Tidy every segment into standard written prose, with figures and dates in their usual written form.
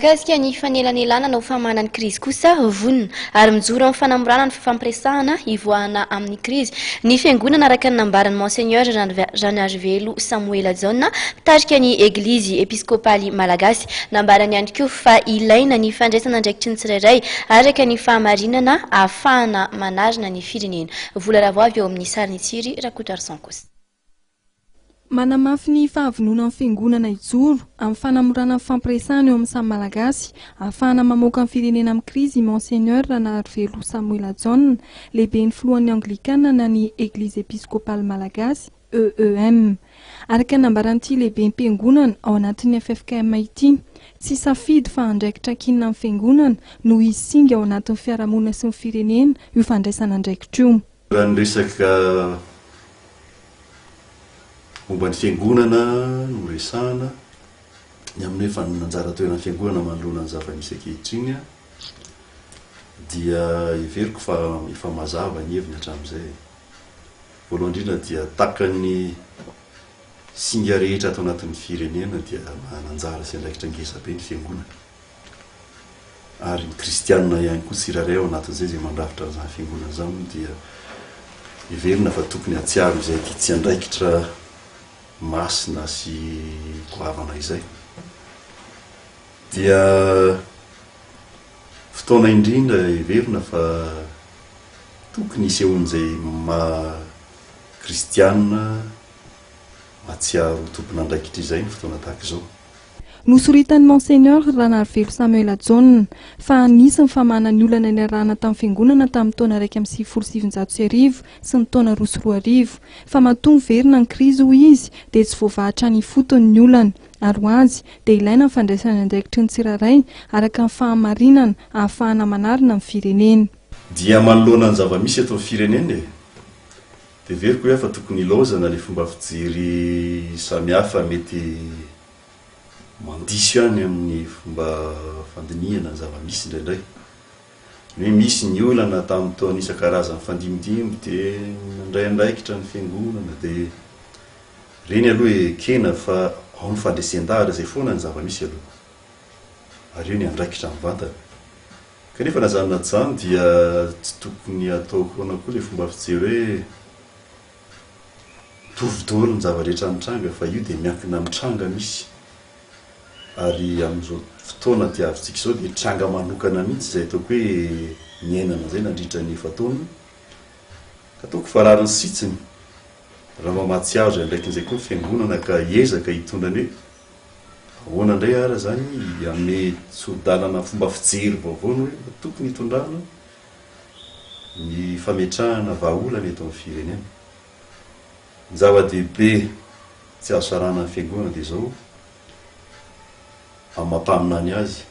Gasika ny fanelanelana no famanany krizy kosa vonona ary mijoro amin'ny fanamborana ny fifampiresahana hivoahana amin'ny krizy. Ny fiangonana araka ny nambaran'ny Monseigneur Jean Arvelo Samuel John mitarika ny Eglizy Episkopaly Malagasy. Nambarany ihany koa fa ilaina ny fandraisana andraikitry ny tsirairay araka ny fahamarinana ahafahana manarina ny firenena. Vola ravo avy eo amin'ny sariny tsiry Rakoto Arsankosa. Manamafy ny fahavonona amin'ny fiangonana ijoro amin'ny fanamorana fampiresahana eo amin'ny samy malagasy ahafahana mamoaka ny firenena amin'ny krizy Monseigneur Arvelo Samuel John, lehibe ny filohan'ny Anglikana na ny Eglizy Episkopaly Malagasy EEM. Araka ny nambaran'ity lehibe ny fiangonana ao anatin'ny FFKM ity, tsy safidy fa andraikitra kinina amin'ny fiangonana no izy singa ao anatin'ny fiarahamonina sy ny firenena io fandraisana andraikitra io. Momba ny fiangonana no resahana ny amin'ny hoe fananjara toerana fiangonana manoloana ny zava-misy ankehitriny dia iveriko fa efa mazava ny heviny hatramin'izay. Voalohany indrindra dia takany singa rehetra atao anatin'ny firenena dia mananjara sy andraikitra ngezabe ny fiangonana ary ny kristianina ihany koa tsiraray ao anatin'izay zay mandrafitra an'izany fiangonana izany dia iverina fa tokony hatsiaro izay tsy andraikitra masina sy goavana izay dia fotoana indrindra iverina fa tokony isehon'izay kristianina matsiaro tompon'andraikitra izay ny fotoana tahaka izao. Nosoritan'ny Monseigneur Arvelo Samuel John fa nisy ny famana ny olana ny arahana tamin'ny fiangonana tamin'ny taona 1970 sy ny taona 2010 fa mahatonga verina ny krizy hoy izy dia tsy voavahatra ny fotony ny olana ary ho azy dia ilaina ny fandraisana andraikitry ny tsiraray araka ny fahamarinana ahafahana manarina amin'ny firenena. Dia manoloana ny zava-misy eto amin'ny firenena dia veriko hoe fa tokony ilaozana ny fomba fijery samihafa mety mandiso ihany amin'ny fomba fandinihana ny zava-misy indraindray. Hoe misy ny olana tamin'ny taona isan-karazany fandimidimy dia nandray andraikitra ny fiangonana dia reny aloha ekena fa ao ny fandresen-dahatra izay foana ny zava-misy aloha ary io ny andraikitra mivantana. Kanefa nazanona zany dia tsy tokony atao foana koa ilay fomba fijery hoe tovi-daholo ny zava-rehetra mitranga fa io dia miankina mitranga misy ary amin'izao fotoana dia avintsika izao dia tranga manokana mihitsy izay ataoko hoe miainana izay nandritra ny fataona ka ataoko farariny sitsiny raha mamatsiaro izay ndraikin'izay koa fiangonana ka hiezaka hitondrany hoe ahoana indray ara zany ame tsodalana fomba fijery vaovao hoe tokony hitondrana ny fametrahana vahaolana eto amin'ny firenena. Ny zava-dehibe tsy azo sarana ny fiangonana dia izao amin'ny mampaminany azy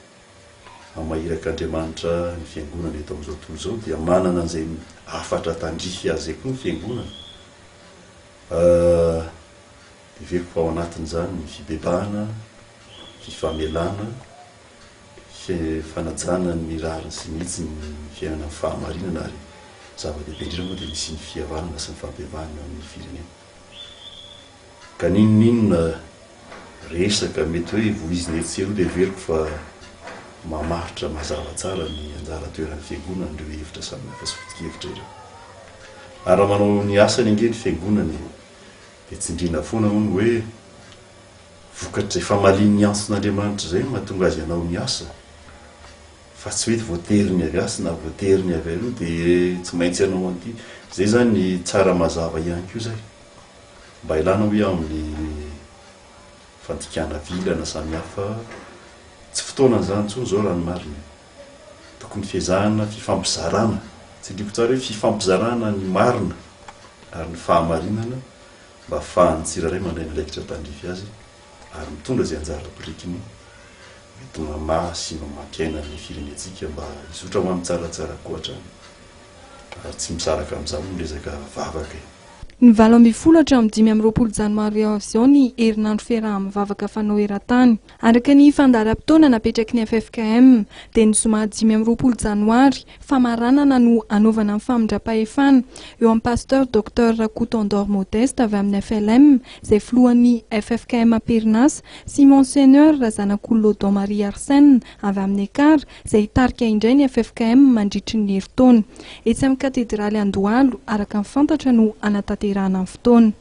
amin'ny mahirak'Andriamanitra ny fiangonana eto amin'izao tontolo izao dia manana an'izay afatra tandrify azy zay koa ny fiangonana. Dia veriko fa ao anatin'izany ny fibebahana, fifamelana, fanajana ny rariny sy mihitsy ny fiainana amin'ny fahamarinana ary zava-dehibe indrindra moa dia misy ny fihavanana sy ny fampevahana amin'ny firenena. Ka ninon'inona resaka mety hoe voizina etsero dia veriko fa mamaritra mazava tsara ny anjara toeran'ny fiangonana ireo hevitra samihafa sy foto-kevitra ireo. Ary raha manao ny asany ange ny fiangonana dia tsindriana foana moa hoe vokatra efa mahalin'ny antson'Andriamanitra izay mahatonga azy hanao ny asa fa tsy hoe voateriny avy asa na voateriny avy aloha dia tsy maintsy hanao an'ity. Izay zany ny tsara mazava ihany koa izay mba ilana hoe amin'ny fandikana vilana samihafa tsy fotoana izany intsony izao raha ny marina. Tokony fiezahana fifampizarana, tsy ndriko tsara hoe fifampizarana ny marina ary ny fahamarinana mba ahafahan'ny tsiraray mandray andraikitra tandrify azy ary mitondra izay anjara birikiny mety mamaha sy mamakiaina ny firenentsika mba hizotra ho amin'ny tsaratsara koa hatrany ary tsy misaraka amin'izany ny resaka vavaka. Ny 8 amin'ny 5 janoary ao izao ny herinandro fiaraha-mivavaka fanao eran-tany. Araka ny fandaharam-potoana napetraky ny FFKM dia ny zoma 5 janoary famaranana no anaovana amin'ny famindram-pahefana eo amin'ny pasteur Dr Coutandor Modeste avy amin'ny FLM izay filohan'ny FFKM Perinasa sy Monseigneur Zanak'olodon Marie Arsène avy amin'ny Ekara izay hitarika indray ny FFKM mandritry ny herintaona. Etsy amin'ny katedraly Andohalo araka ny fantatra no anatanterahana amin'ny fotoana.